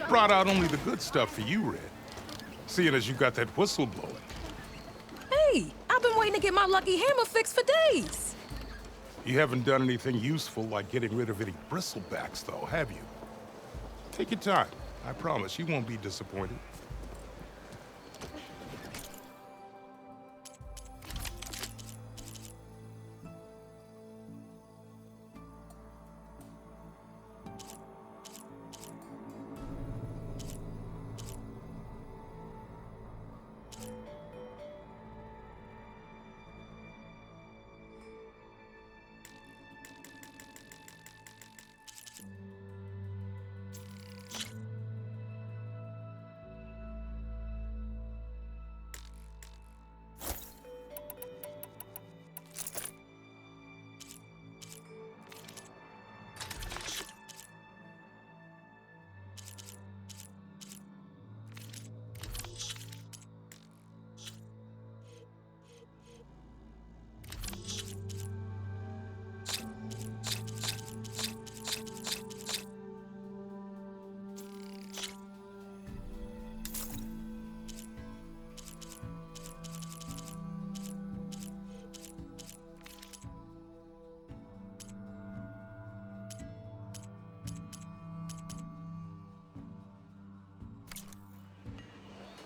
Brought out only the good stuff for you, Red. Seeing as you got that whistle blowing. Hey, I've been waiting to get my lucky hammer fixed for days. You haven't done anything useful like getting rid of any bristlebacks, though, have you? Take your time. I promise you won't be disappointed.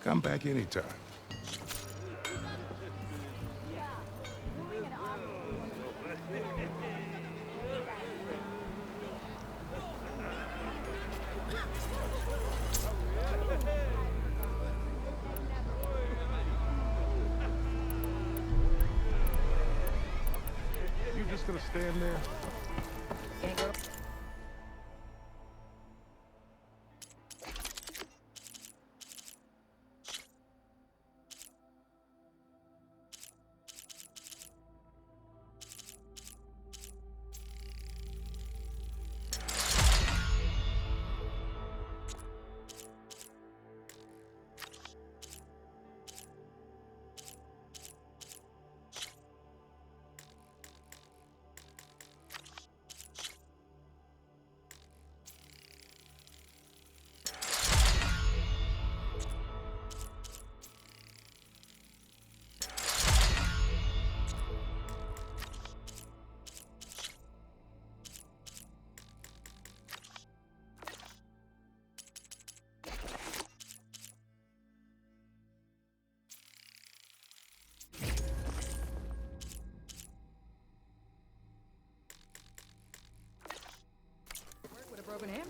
Come back anytime. You just gonna stand there? With a broken hammer.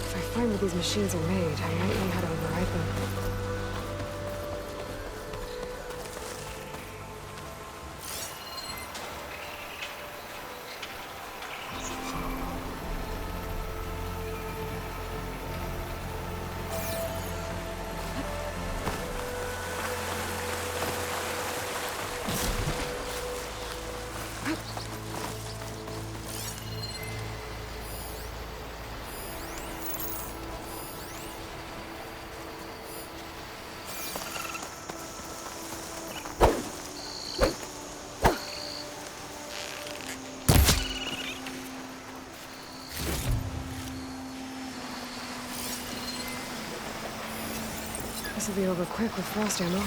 If I find where these machines are made, I might know how to override them. This will be over quick with frost ammo.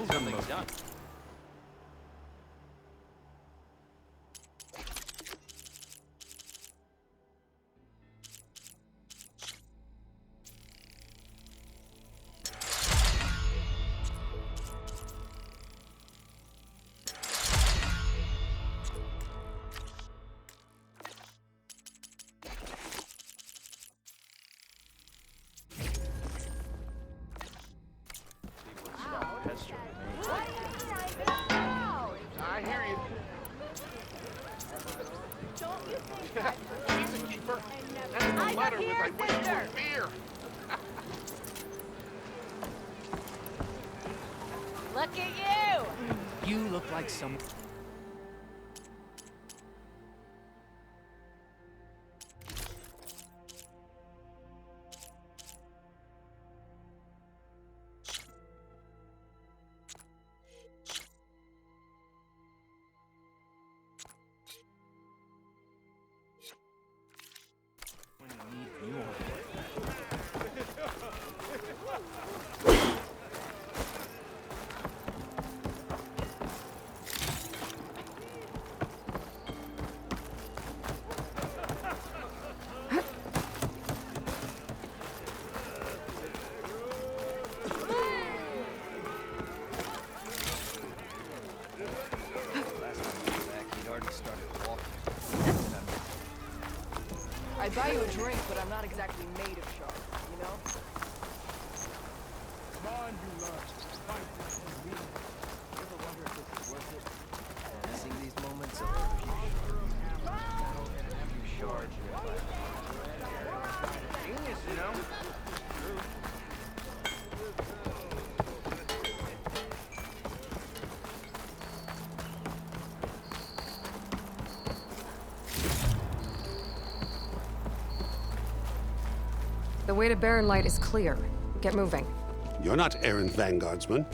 Something's done. I hear you. Don't you think that She's a keeper. That's the letter with I wish you were beer. Look at you! You look like some... I'd buy you a drink, but I'm not exactly made of shark, you know? Come on, you lot. Fight this for me. You ever wonder if this is worth it? Seeing these moments of a few shards. Genius, you know? The way to Barren Light is clear. Get moving. You're not errant vanguardsman.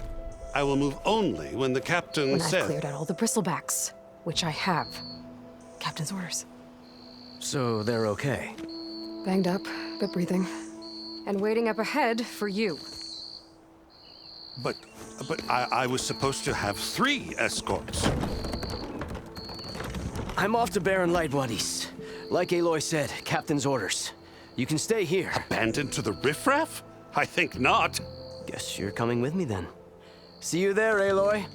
I will move only when the captain When I've says... cleared out all the bristlebacks, which I have. Captain's orders. So they're okay. Banged up, but breathing. And waiting up ahead for you. But I was supposed to have 3 escorts. I'm off to Barren Light, buddies. Like Aloy said, captain's orders. You can stay here. Abandoned to the riffraff? I think not. Guess you're coming with me then. See you there, Aloy.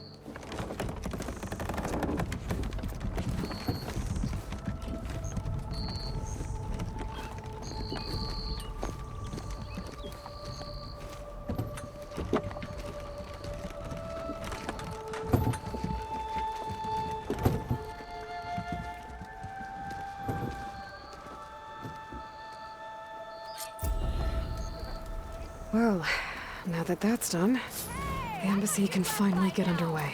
Well, now that that's done, the embassy can finally get underway.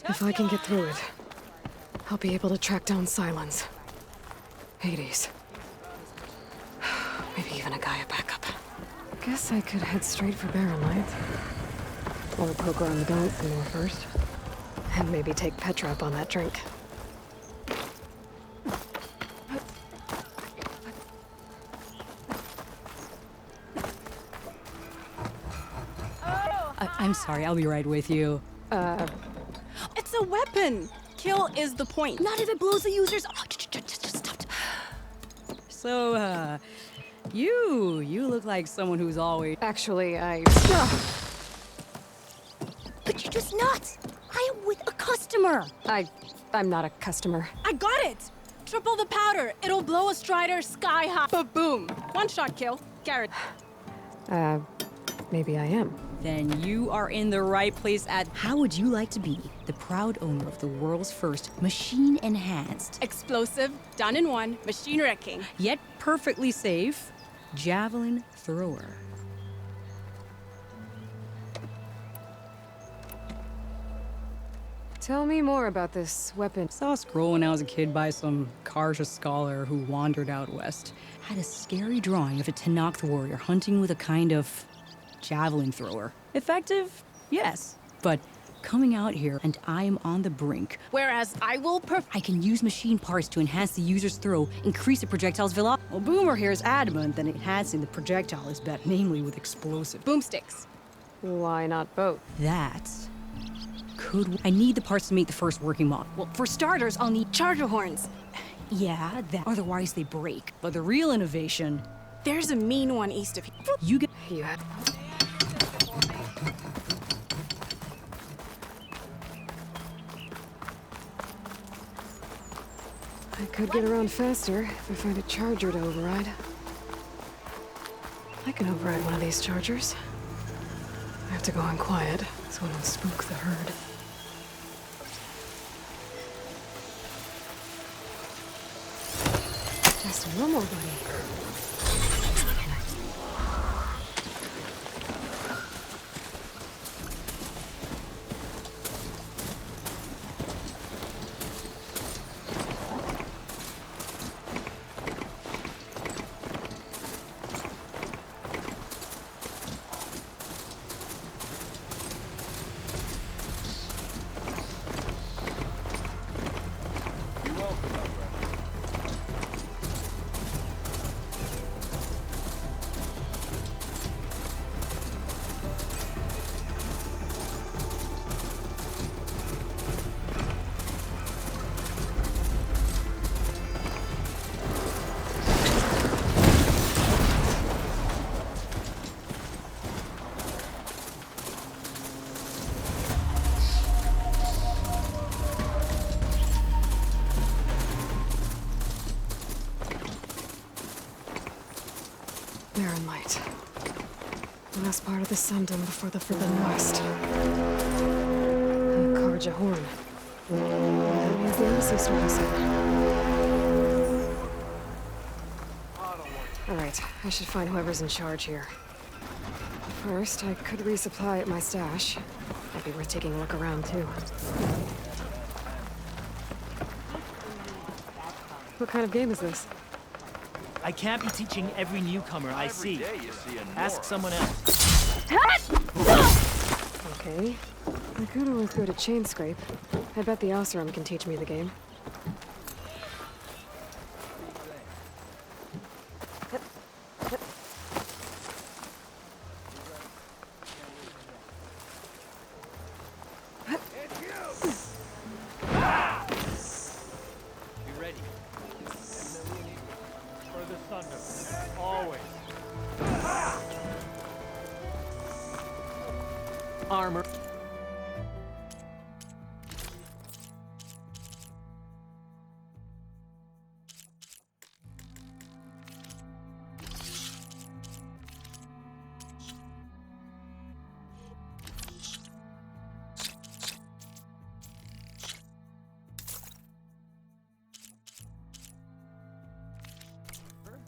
If I can get through it, I'll be able to track down Silence. Hades. Maybe even a Gaia backup. Guess I could head straight for Barren Light. Or poke around the dance some more first. And maybe take Petra up on that drink. I'm sorry, I'll be right with you. It's a weapon! Kill is the point. Not if it blows the users. Oh, just stop. So, you look like someone who's always. Actually, But you're just nuts! I am with a customer! I'm not a customer. I got it! Triple the powder. It'll blow a Strider sky high. Ba-boom! One shot kill. Garrett. Maybe I am. Then you are in the right place at... How would you like to be the proud owner of the world's first machine-enhanced... Explosive, done in one, machine wrecking... Yet perfectly safe, javelin thrower. Tell me more about this weapon. Saw a scroll when I was a kid by some Karja scholar who wandered out west. Had a scary drawing of a Tenakth warrior hunting with a kind of... javelin thrower. Effective? Yes. But coming out here, and I am on the brink. Whereas I will I can use machine parts to enhance the user's throw, increase the projectile's velocity. Well, Boomer here is adamant that enhancing the projectile is best, namely with explosive boomsticks. Why not both? That I need the parts to make the first working model. Well, for starters, I'll need Charger horns. yeah, that. Otherwise, they break. But the real innovation, There's a mean one east of here. you get. You have. I could get around faster if I find a charger to override. I can override one of these chargers. I have to go in quiet so I don't spook the herd. Just one more, buddy. Barren light. Last part of the Sundom before the Forbidden West. Karja horn. That means the embassy starting soon. Alright, I should find whoever's in charge here. First, I could resupply at my stash. Might be worth taking a look around, too. What kind of game is this? I can't be teaching every newcomer I see. Ask someone else. Okay. I could always go to Chain Scrape. I bet the Oseram can teach me the game. Be ready. For the thunder. Always. Armor.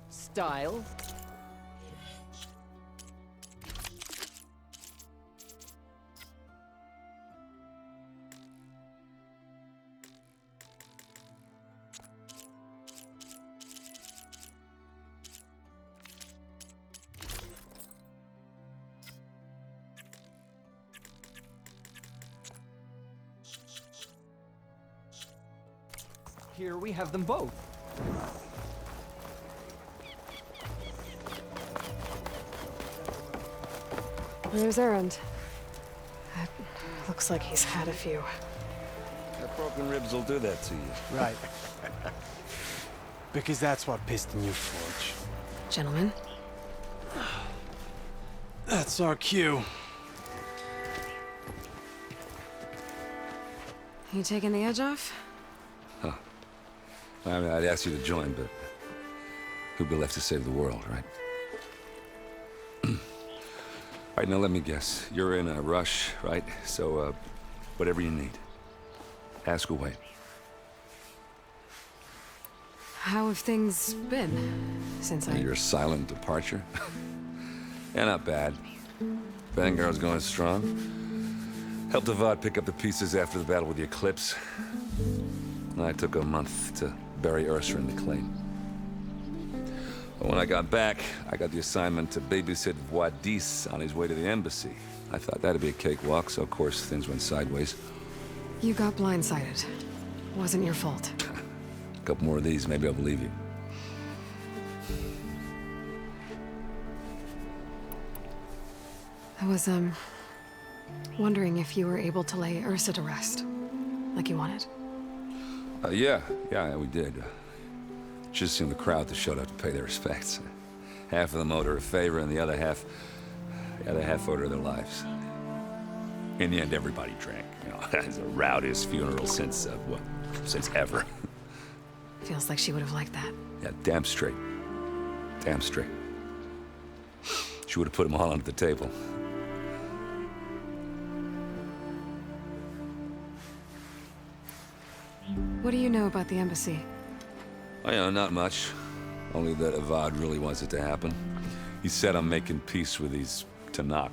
Style. Here we have them both. Where's Erend? That looks like he's had a few. That broken ribs will do that to you. Right. Because that's what piston you forge. Gentlemen? That's our cue. You taking the edge off? Huh. I mean, I'd ask you to join, but who'd be left to save the world, right? All right, now let me guess. You're in a rush, right? So, whatever you need. Ask away. How have things been since Your silent departure? Yeah, not bad. Vanguard's going strong. Helped Avad pick up the pieces after the battle with the Eclipse. I took a month to bury Ursa in the claim. But when I got back, I got the assignment to babysit Wadis on his way to the embassy. I thought that'd be a cakewalk, so of course things went sideways. You got blindsided. Wasn't your fault. A couple more of these, maybe I'll believe you. I was, wondering if you were able to lay Ursa to rest, like you wanted. Yeah, we did. Just seemed the crowd that showed up to pay their respects. Half of them owed her a favor, and the other half owed her their lives. In the end, everybody drank. You know, it's the rowdiest funeral since ever. Feels like she would have liked that. Yeah, damn straight. Damn straight. She would have put them all under the table. What do you know about the embassy? Oh, yeah, not much. Only that Avad really wants it to happen. He said I'm making peace with these Tanakh.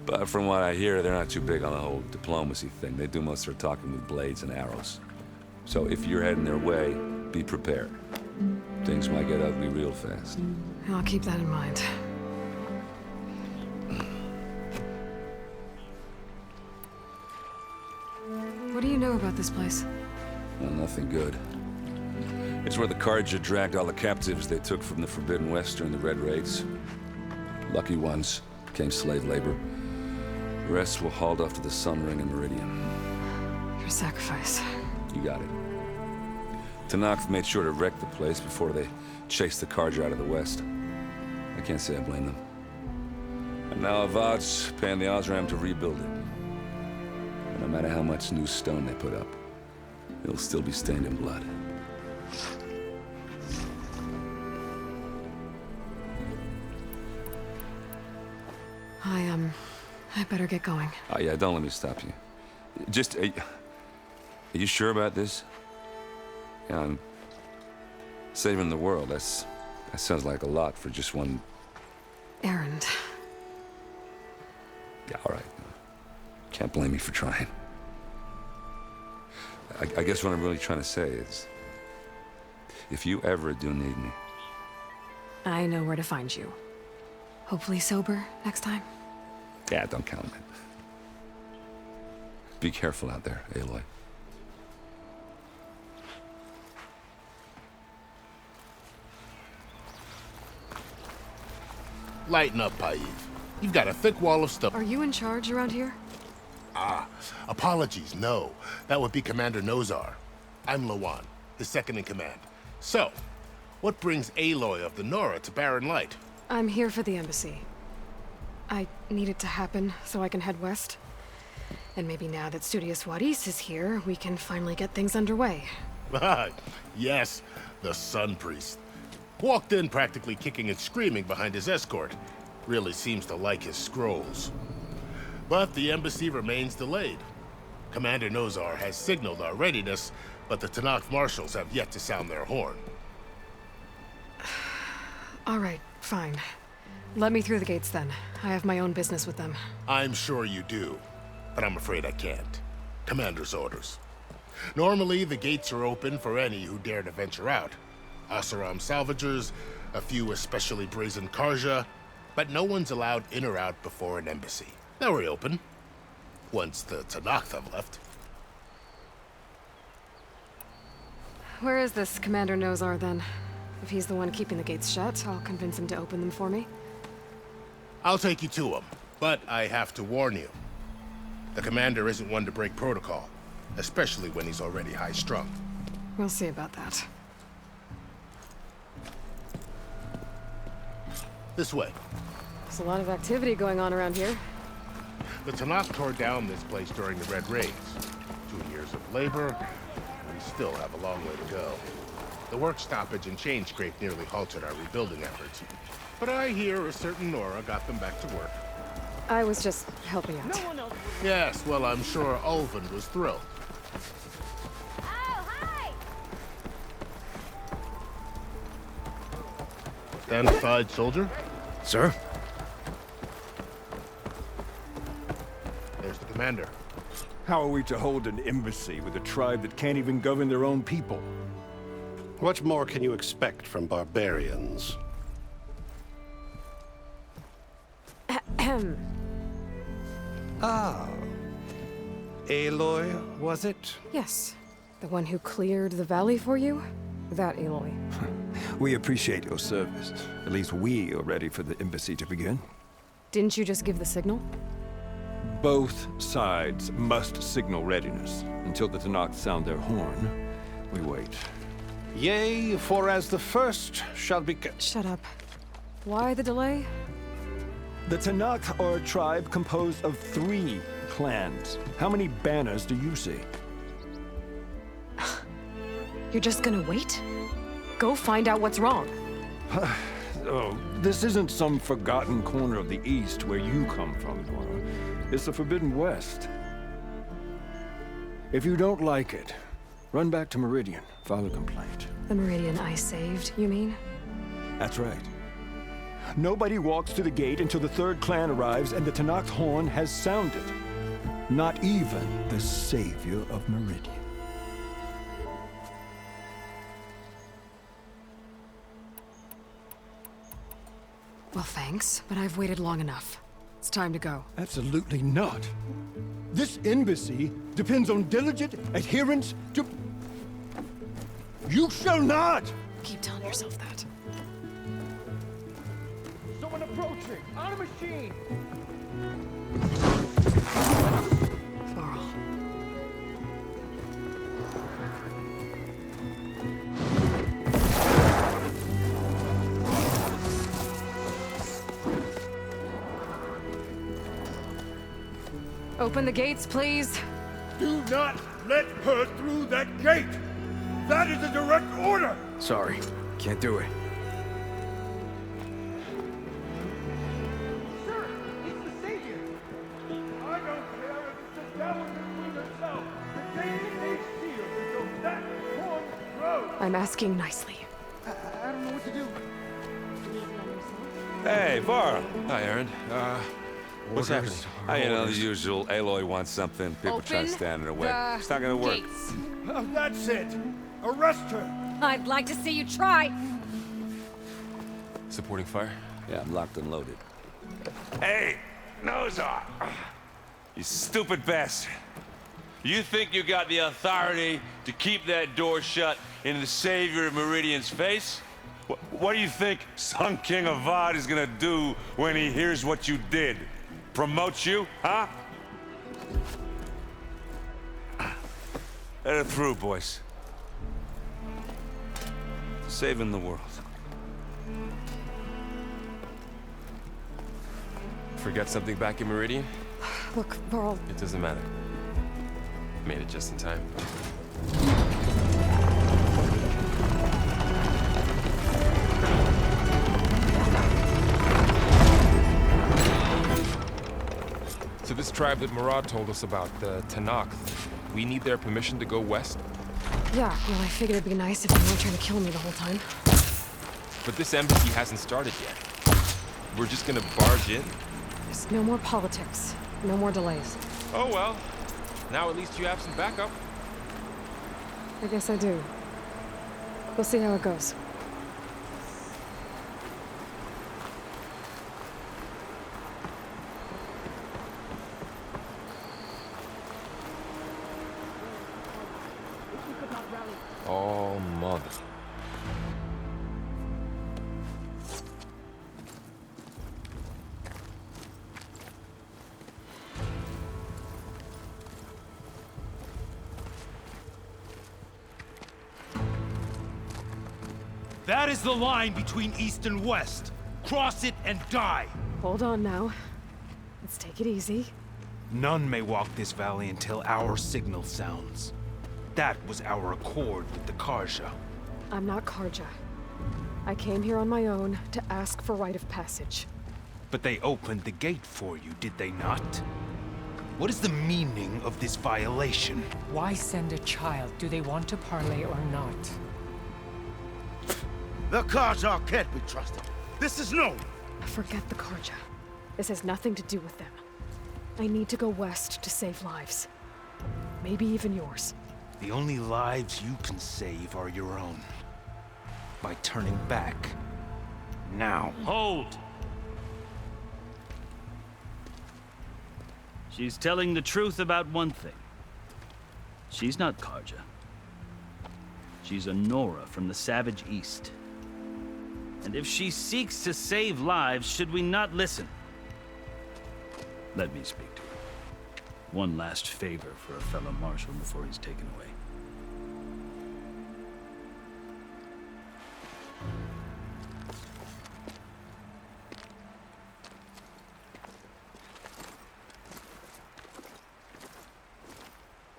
But from what I hear, they're not too big on the whole diplomacy thing. They do most of their talking with blades and arrows. So if you're heading their way, be prepared. Things might get ugly real fast. I'll keep that in mind. What do you know about this place? Well, nothing good. It's where the Carja dragged all the captives they took from the Forbidden West during the Red Raids. Lucky ones became slave labor. The rest were hauled off to the Sun Ring and Meridian. Your sacrifice. You got it. Tanakh made sure to wreck the place before they chased the Carja out of the West. I can't say I blame them. And now Avad's paying the Osram to rebuild it. And no matter how much new stone they put up, it'll still be stained in blood. I better get going. Oh, yeah, don't let me stop you. Just, are you sure about this? Yeah, I'm saving the world. That sounds like a lot for just one... Errand. Yeah, all right. Can't blame me for trying. I guess what I'm really trying to say is, if you ever do need me... I know where to find you. Hopefully sober next time. Yeah, don't count on it. Be careful out there, Aloy. Lighten up, Paiv. You've got a thick wall of stuff. Are you in charge around here? Apologies, no. That would be Commander Nozar. I'm Lawan, his second in command. So, what brings Aloy of the Nora to Barren Light? I'm here for the embassy. I need it to happen so I can head west. And maybe now that Studious Wadis is here, we can finally get things underway. Yes, the Sun Priest. Walked in practically kicking and screaming behind his escort. Really seems to like his scrolls. But the embassy remains delayed. Commander Nozar has signaled our readiness, but the Tanakh marshals have yet to sound their horn. All right, fine. Let me through the gates then. I have my own business with them. I'm sure you do, but I'm afraid I can't. Commander's orders. Normally, the gates are open for any who dare to venture out. Asaram salvagers, a few especially brazen Karja, but no one's allowed in or out before an embassy. They'll reopen, once the Tanakh have left. Where is this Commander Nozar then? If he's the one keeping the gates shut, I'll convince him to open them for me. I'll take you to him, but I have to warn you. The commander isn't one to break protocol, especially when he's already high-strung. We'll see about that. This way. There's a lot of activity going on around here. The Tanakh tore down this place during the Red Raids. 2 years of labor, and we still have a long way to go. The work stoppage and chain scrape nearly halted our rebuilding efforts. But I hear a certain Nora got them back to work. I was just helping out. Yes, well, I'm sure Ulvin was thrilled. Oh, hi! Stand aside, soldier. Sir? There's the commander. How are we to hold an embassy with a tribe that can't even govern their own people? What more can you expect from barbarians? Ah. Aloy, was it? Yes. The one who cleared the valley for you? That Aloy. We appreciate your service. At least we are ready for the embassy to begin. Didn't you just give the signal? Both sides must signal readiness. Until the Tanakh sound their horn, we wait. Yea, for as the first shall be... Shut up. Why the delay? The Tanakh are a tribe composed of 3 clans. How many banners do you see? You're just gonna wait? Go find out what's wrong. Oh, this isn't some forgotten corner of the East where you come from, Dora. It's the Forbidden West. If you don't like it, run back to Meridian, file a complaint. The Meridian I saved, you mean? That's right. Nobody walks to the gate until the 3rd clan arrives and the Tanakh's horn has sounded. Not even the savior of Meridian. Well, thanks, but I've waited long enough. It's time to go. Absolutely not. This embassy depends on diligent adherence to... You shall not! Keep telling yourself that. Someone approaching! On a machine! Varl. Open the gates, please. Do not let her through that gate! That is a direct order! Sorry, can't do it. Sir, it's the Savior! I don't care if it's the devil between herself. The gate is sealed until that horn grows. I'm asking nicely. I don't know what to do. Hey, Varl. Hi, Aaron. What's happening? You know, the usual. Aloy wants something. People try to stand in her way. It's not gonna work. Oh, that's it! Arrest her! I'd like to see you try. Supporting fire? Yeah, I'm locked and loaded. Hey, Nozar! You stupid bastard. You think you got the authority to keep that door shut in the savior of Meridian's face? What do you think Sun King Avad is gonna do when he hears what you did? Promote you, huh? Let her through, boys. Saving the world. Forget something back in Meridian? Look, Varl. It doesn't matter. Made it just in time. So this tribe that Murad told us about, the Tanakh, we need their permission to go west? Yeah, well, I figured it'd be nice if they weren't trying to kill me the whole time. But this embassy hasn't started yet. We're just gonna barge in? There's no more politics. No more delays. Oh well. Now at least you have some backup. I guess I do. We'll see how it goes. Oh, mother. That is the line between East and West. Cross it and die. Hold on now. Let's take it easy. None may walk this valley until our signal sounds. That was our accord with the Karja. I'm not Karja. I came here on my own to ask for rite of passage. But they opened the gate for you, did they not? What is the meaning of this violation? Why send a child? Do they want to parley or not? The Karja can't be trusted. This is known. Forget the Karja. This has nothing to do with them. I need to go west to save lives. Maybe even yours. The only lives you can save are your own. By turning back. Now. Hold! She's telling the truth about one thing. She's not Karja. She's a Nora from the Savage East. And if she seeks to save lives, should we not listen? Let me speak to her. One last favor for a fellow marshal before he's taken away.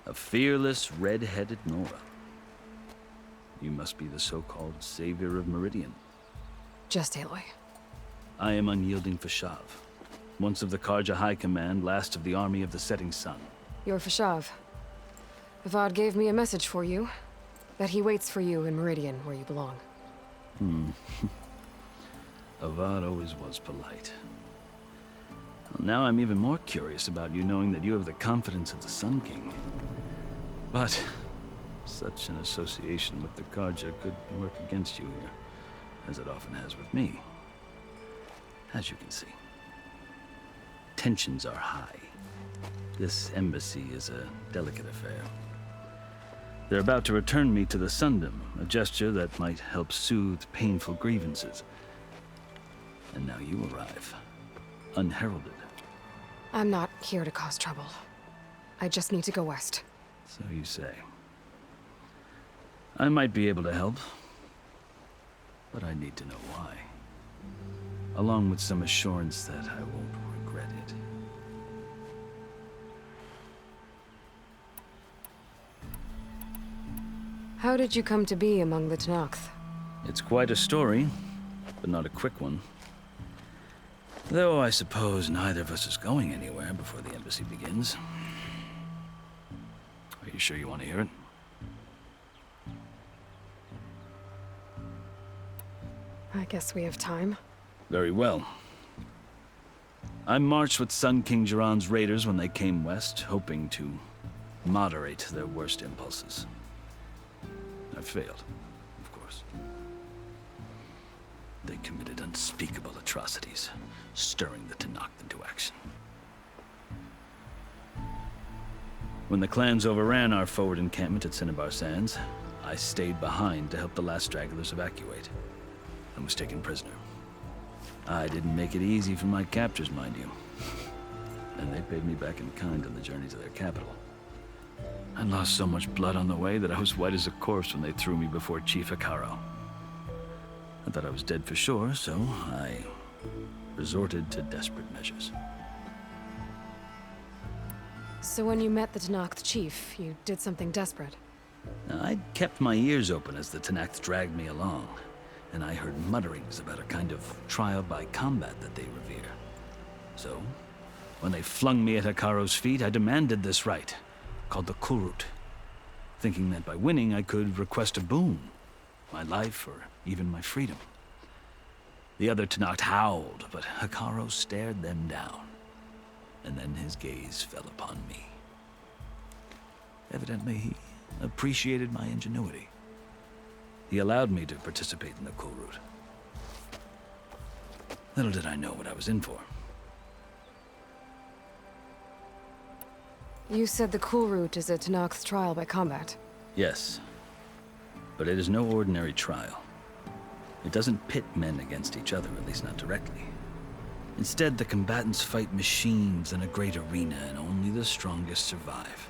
A fearless, red-headed Nora. You must be the so-called savior of Meridian. Just Aloy. I am unyielding Fashav. Once of the Karja High Command, last of the army of the setting sun. You're Fashav. Avad gave me a message for you. That he waits for you in Meridian, where you belong. Avad always was polite. Well, now I'm even more curious about you knowing that you have the confidence of the Sun King. But such an association with the Karja could work against you here, as it often has with me. As you can see, tensions are high. This embassy is a delicate affair. They're about to return me to the Sundom, a gesture that might help soothe painful grievances. And now you arrive, unheralded. I'm not here to cause trouble. I just need to go west. So you say. I might be able to help, but I need to know why. Along with some assurance that I won't regret it. How did you come to be among the Tenakth? It's quite a story, but not a quick one. Though I suppose neither of us is going anywhere before the embassy begins. Are you sure you want to hear it? I guess we have time. Very well. I marched with Sun King Jiran's raiders when they came west, hoping to moderate their worst impulses. I failed, of course. They committed unspeakable atrocities, stirring the Tenakth into action. When the clans overran our forward encampment at Cinnabar Sands, I stayed behind to help the last stragglers evacuate, and was taken prisoner. I didn't make it easy for my captors, mind you. And they paid me back in kind on the journey to their capital. I lost so much blood on the way that I was white as a corpse when they threw me before Chief Hekaro. I thought I was dead for sure, so I resorted to desperate measures. So when you met the Tenakth chief, you did something desperate? I'd kept my ears open as the Tenakth dragged me along, and I heard mutterings about a kind of trial by combat that they revere. So, when they flung me at Hekaro's feet, I demanded this right, called the Kulrut, thinking that by winning I could request a boon, my life or even my freedom. The other Tenakth howled, but Hekaro stared them down, and then his gaze fell upon me. Evidently, he appreciated my ingenuity. He allowed me to participate in the Kulrut. Little did I know what I was in for. You said the Kulrut is a Tenakth trial by combat. Yes, but it is no ordinary trial. It doesn't pit men against each other, at least not directly. Instead, the combatants fight machines in a great arena, and only the strongest survive.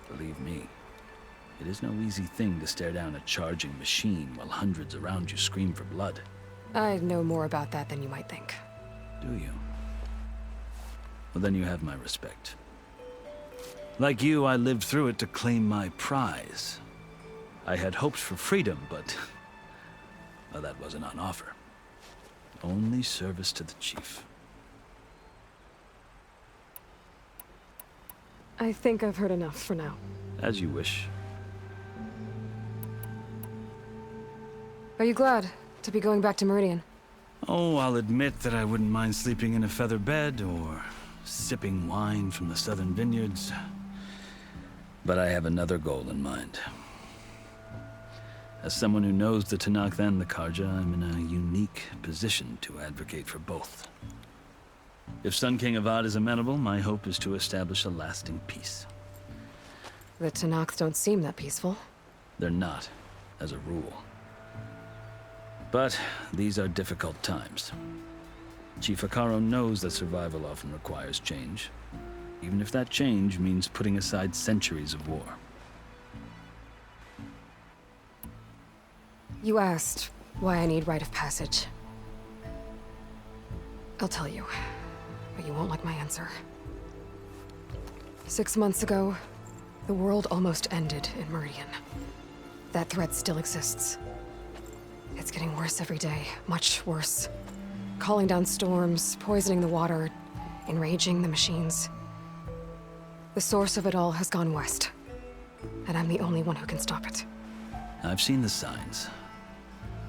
Believe me, it is no easy thing to stare down a charging machine while hundreds around you scream for blood. I know more about that than you might think. Do you? Well, then you have my respect. Like you, I lived through it to claim my prize. I had hoped for freedom, but well, that wasn't on offer. Only service to the chief. I think I've heard enough for now. As you wish. Are you glad to be going back to Meridian? Oh, I'll admit that I wouldn't mind sleeping in a feather bed or sipping wine from the southern vineyards. But I have another goal in mind. As someone who knows the Tenakth and the Karja, I'm in a unique position to advocate for both. If Sun King Avad is amenable, my hope is to establish a lasting peace. The Tanakhs don't seem that peaceful. They're not, as a rule. But these are difficult times. Chief Akaro knows that survival often requires change, even if that change means putting aside centuries of war. You asked why I need rite of passage. I'll tell you, but you won't like my answer. 6 months ago, the world almost ended in Meridian. That threat still exists. It's getting worse every day, much worse. Calling down storms, poisoning the water, enraging the machines. The source of it all has gone west, and I'm the only one who can stop it. I've seen the signs.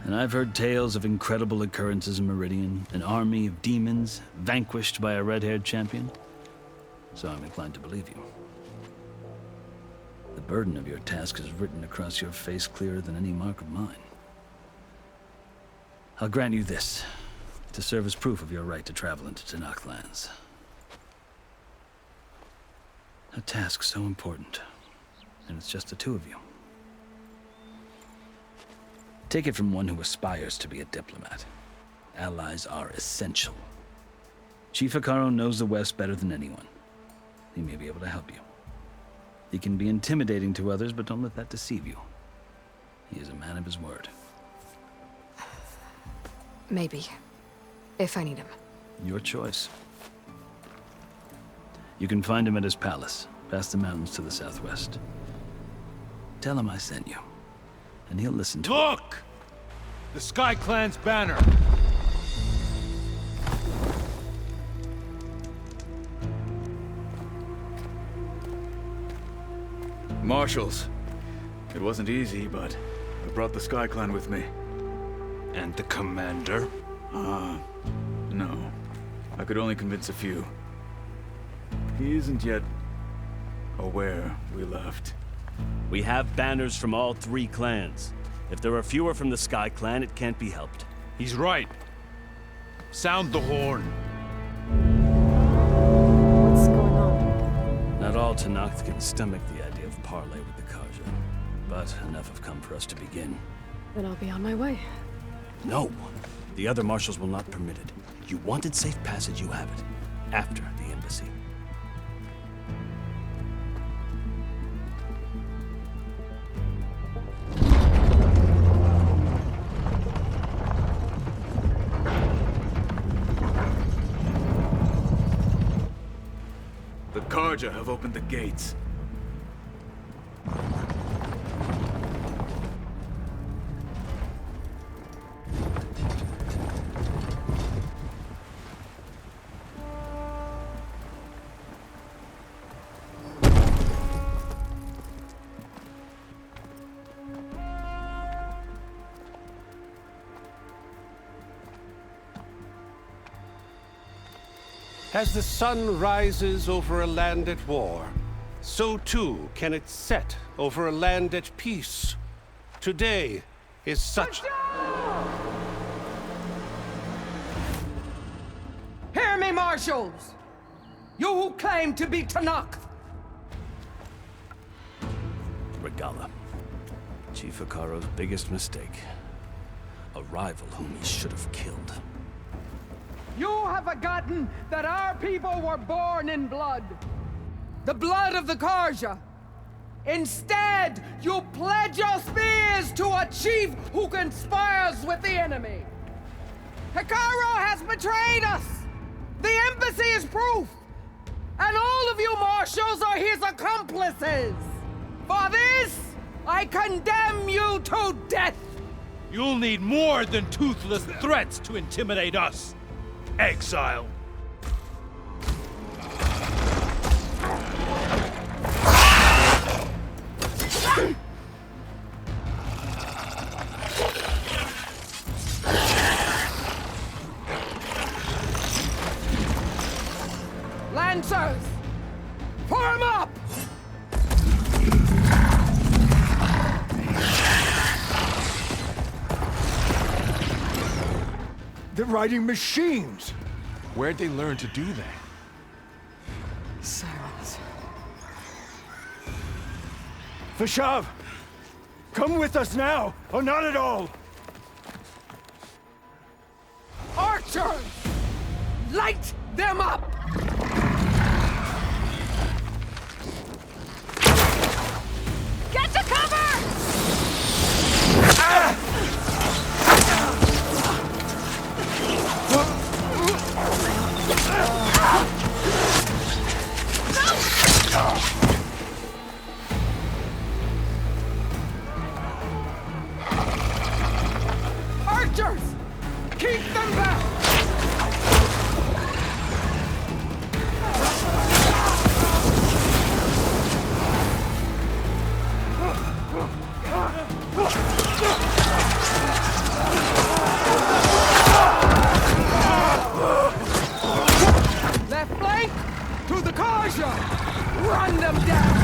And I've heard tales of incredible occurrences in Meridian, an army of demons vanquished by a red-haired champion. So I'm inclined to believe you. The burden of your task is written across your face clearer than any mark of mine. I'll grant you this, to serve as proof of your right to travel into Tanakh lands. A task so important, and it's just the two of you. Take it from one who aspires to be a diplomat. Allies are essential. Chief Akaro knows the West better than anyone. He may be able to help you. He can be intimidating to others, but don't let that deceive you. He is a man of his word. Maybe. If I need him. Your choice. You can find him at his palace, past the mountains to the southwest. Tell him I sent you, and he'll listen to Look! The Sky Clan's banner! Marshals. It wasn't easy, but I brought the Sky Clan with me. And the commander? No. I could only convince a few. He isn't yet aware we left. We have banners from all 3 clans. If there are fewer from the Sky Clan, it can't be helped. He's right. Sound the horn. What's going on? Not all Tanakh can stomach the idea of parley with the Karja, but enough have come for us to begin. Then I'll be on my way. No. The other marshals will not permit it. You wanted safe passage, you have it. After the embassy. The Karja have opened the gates. As the sun rises over a land at war, so too can it set over a land at peace. Today is such... Hear me, marshals! You who claim to be Tanakh! Regala. Chief Akaro's biggest mistake. A rival whom he should have killed. You have forgotten that our people were born in blood. The blood of the Karja. Instead, you pledge your spears to a chief who conspires with the enemy. Akaro has betrayed us. The embassy is proof. And all of you marshals are his accomplices. For this, I condemn you to death. You'll need more than toothless threats to intimidate us. Exile. Lancers, form up! They're riding machines! Where'd they learn to do that? Sirens. Vashav! Come with us now, or not at all! Archers! Light them up! Get to cover! Archers! Keep them back! Left flank to the Kaja! Run them down!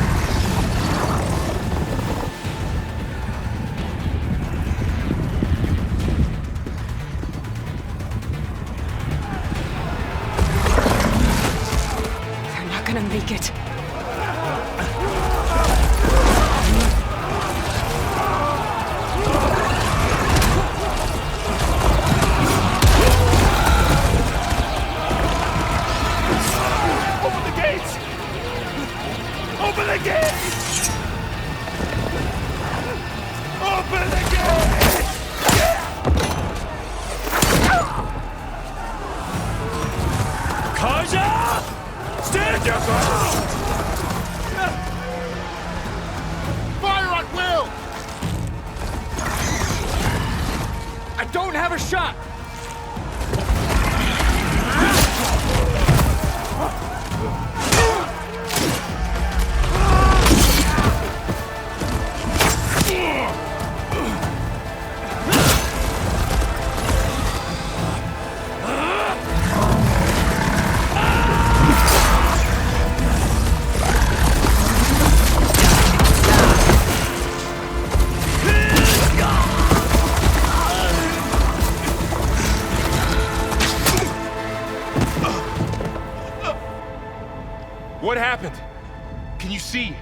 They're not gonna make it. Open the gates! Open the gates! Open the gates! Kaja! Stand your ground! Fire at will! I don't have a shot! What happened? Can you see?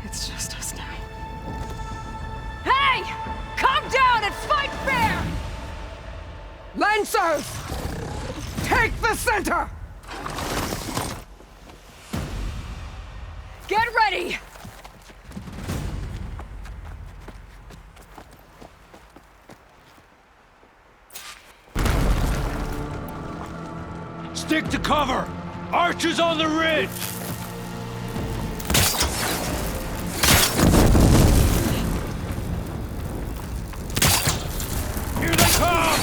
It's just us now. Hey! Calm down and fight fair! Lancers! Take the center! Get ready! Stick to cover! Archers on the ridge! Here they come!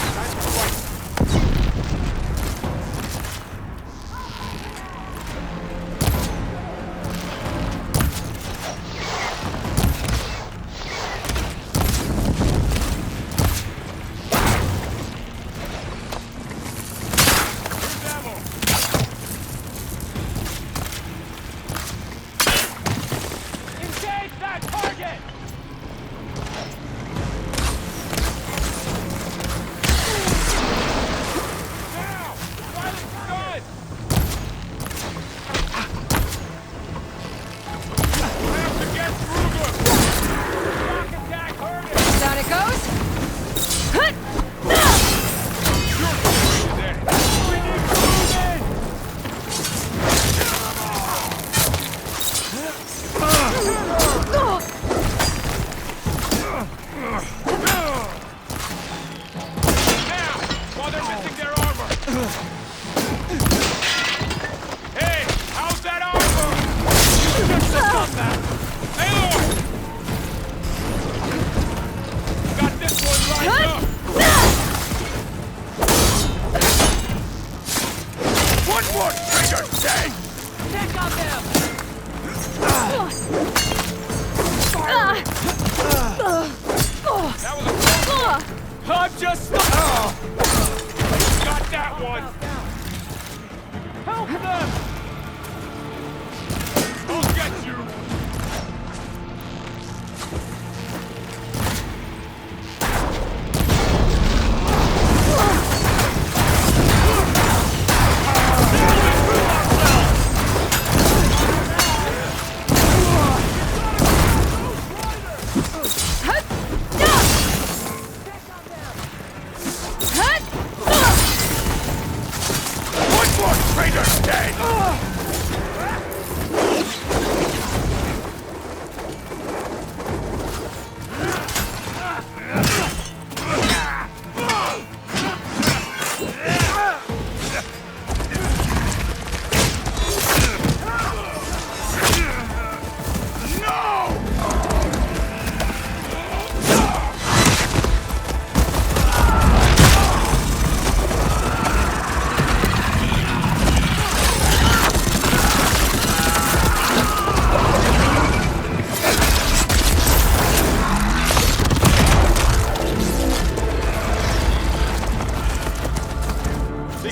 Down it goes! While they're missing their armor! Hey! How's that armor? Hey, Lord! Got this one right up! One more trigger, dang! Check on them! That was a close one! I'm just... Got that one! Help them! I'll get you!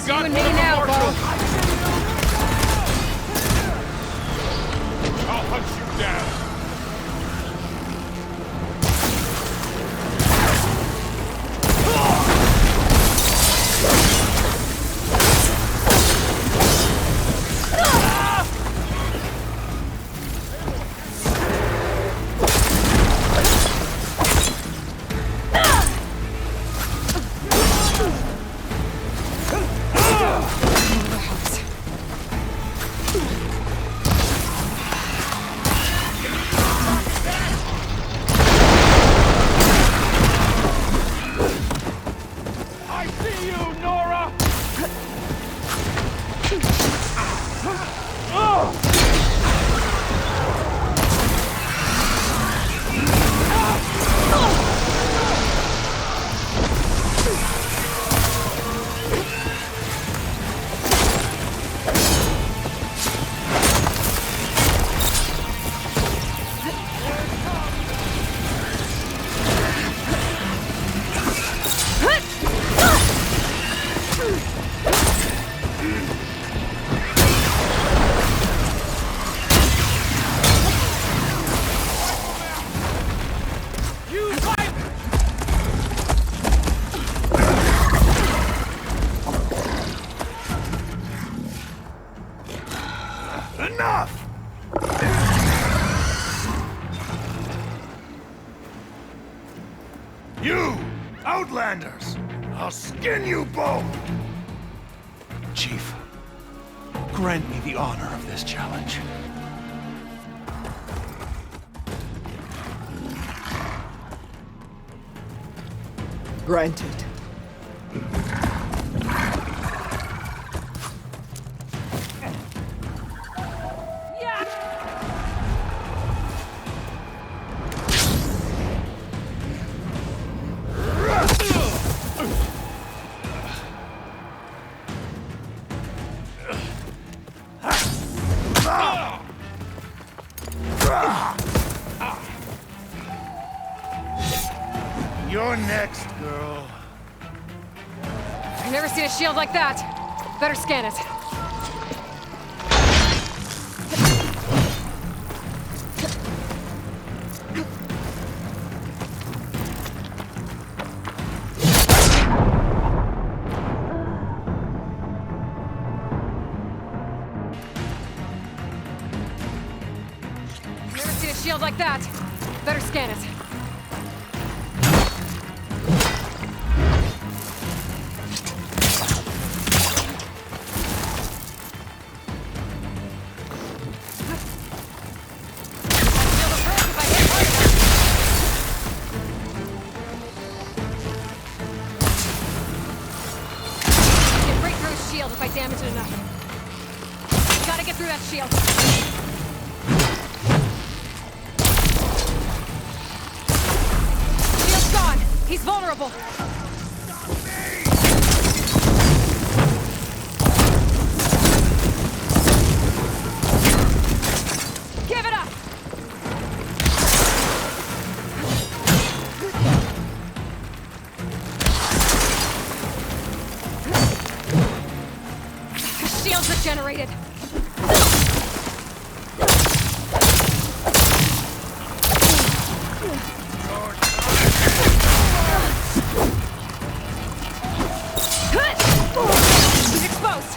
You and me now, Bo. I'll hunt you down. Enough! You, Outlanders! I'll skin you both! Chief, grant me the honor of this challenge. Granted. You're next, girl. I've never seen a shield like that. Better scan it. Never seen a shield like that. Better scan it. Shield if I damage it enough. Gotta get through that shield. Shield's gone. He's vulnerable. Give it up. Shields regenerated. He's exposed.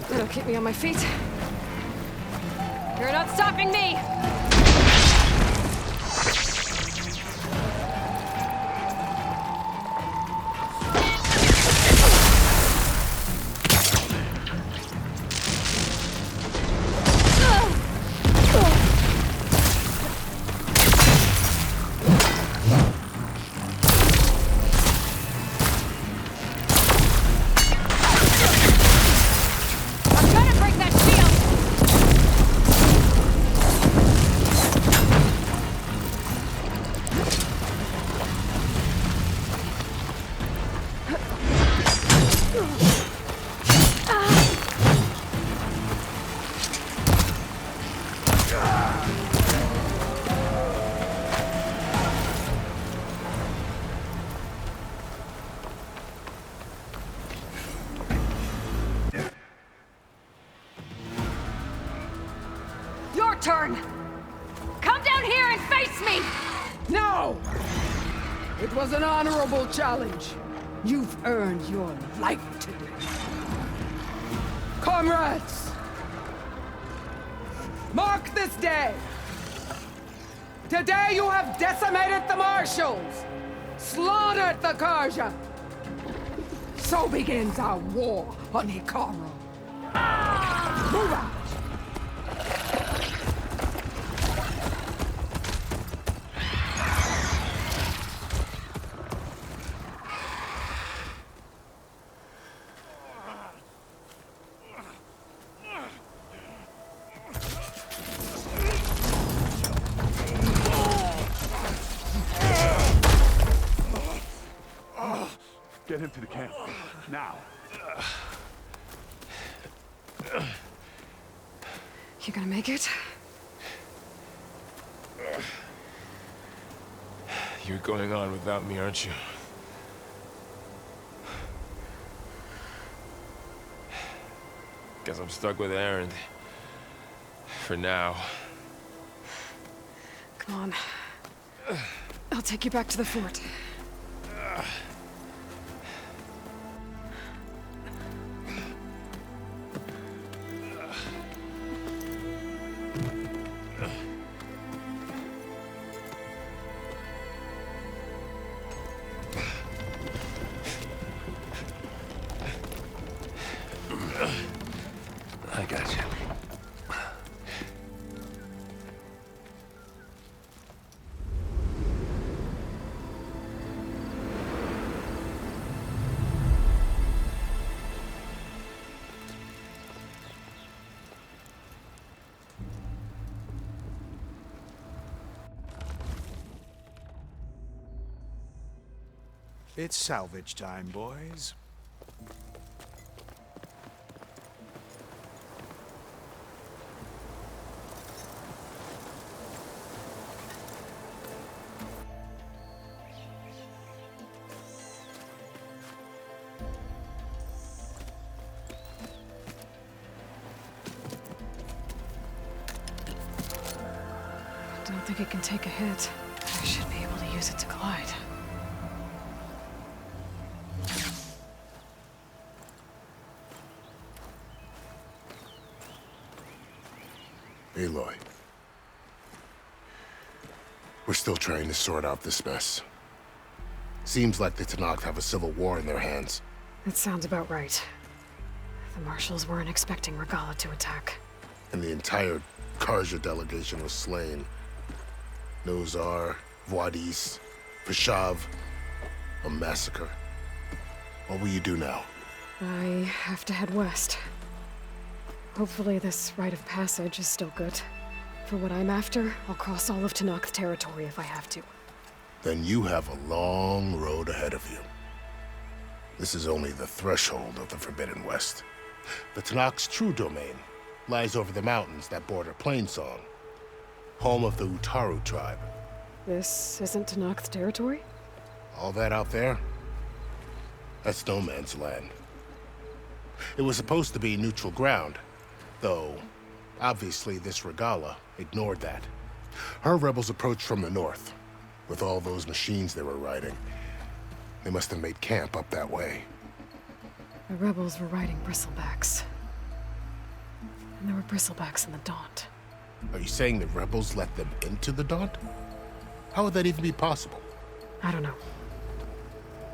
That'll keep me on my feet. You're not stopping me! Your turn! Come down here and face me! No! It was an honorable challenge. You've earned your life today. Comrades! Mark this day! Today you have decimated the Marshals! Slaughtered the Karja! So begins our war on Hikaru. Move out! Get him to the camp. Now. You gonna make it? You're going on without me, aren't you? Guess I'm stuck with Aaron. For now. Come on. I'll take you back to the fort. I got you. It's salvage time, boys. I don't think it can take a hit. I should be able to use it to glide. Aloy. We're still trying to sort out this mess. Seems like the Tenakth have a civil war in their hands. That sounds about right. The Marshals weren't expecting Regala to attack. And the entire Karja delegation was slain. Nozar, Wadis, Vashav, a massacre. What will you do now? I have to head west. Hopefully this rite of passage is still good. For what I'm after, I'll cross all of Tenakth territory if I have to. Then you have a long road ahead of you. This is only the threshold of the Forbidden West. The Tenakth's true domain lies over the mountains that border Plainsong, home of the Utaru tribe. This isn't Tenakth territory? All that out there? That's no man's land. It was supposed to be neutral ground, though obviously this Regala ignored that. Her rebels approached from the north, with all those machines they were riding. They must have made camp up that way. The rebels were riding bristlebacks. And there were bristlebacks in the Daunt. Are you saying the rebels let them into the Daunt? How would that even be possible? I don't know.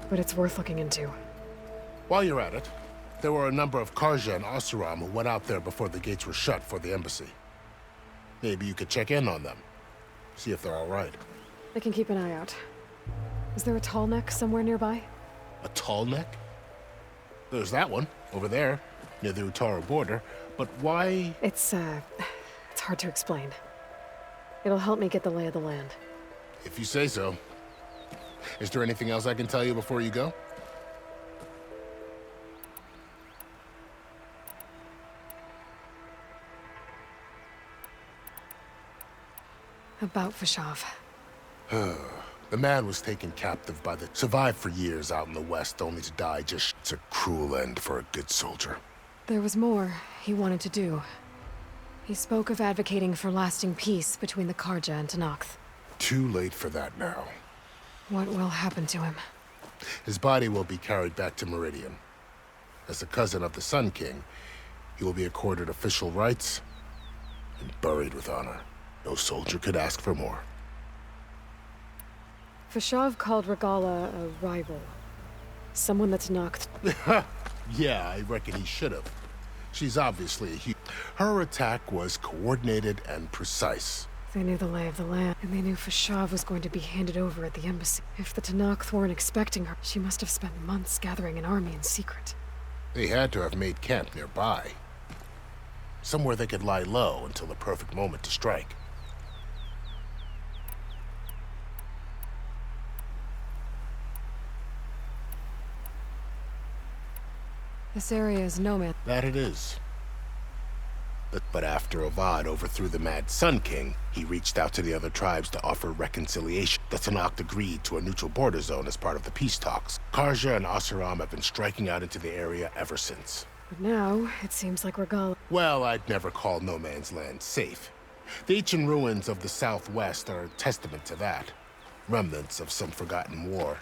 But it's worth looking into. While you're at it, there were a number of Karja and Oseram who went out there before the gates were shut for the embassy. Maybe you could check in on them. See if they're all right. I can keep an eye out. Is there a tall neck somewhere nearby? A tall neck? There's that one, over there, near the Utara border. But why? It's hard to explain. It'll help me get the lay of the land. If you say so. Is there anything else I can tell you before you go? About Fashav. The man was taken captive by the... Survived for years out in the West, only to die just... It's a cruel end for a good soldier. There was more he wanted to do. He spoke of advocating for lasting peace between the Karja and Tenakth. Too late for that now. What will happen to him? His body will be carried back to Meridian. As a cousin of the Sun King, he will be accorded official rights and buried with honor. No soldier could ask for more. Fashav called Regala a rival. Someone that's knocked. Yeah, I reckon he should have. She's obviously a huge... Her attack was coordinated and precise. They knew the lay of the land, and they knew Fashav was going to be handed over at the embassy. If the Tenakth weren't expecting her, she must have spent months gathering an army in secret. They had to have made camp nearby. Somewhere they could lie low until the perfect moment to strike. This area is no man. That it is. But after Avad overthrew the Mad Sun King, he reached out to the other tribes to offer reconciliation. The Tenakth agreed to a neutral border zone as part of the peace talks. Karja and Oseram have been striking out into the area ever since. But now, it seems like Regala... Well, I'd never call no man's land safe. The ancient ruins of the Southwest are a testament to that. Remnants of some forgotten war.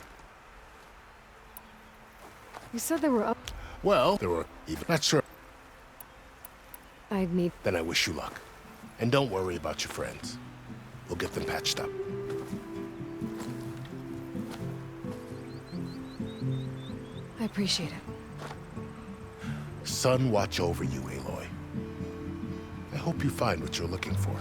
You said there were up... Well, there were even... Not sure. I'd need... Then I wish you luck. And don't worry about your friends. We'll get them patched up. I appreciate it. Sun watch over you, Aloy. I hope you find what you're looking for.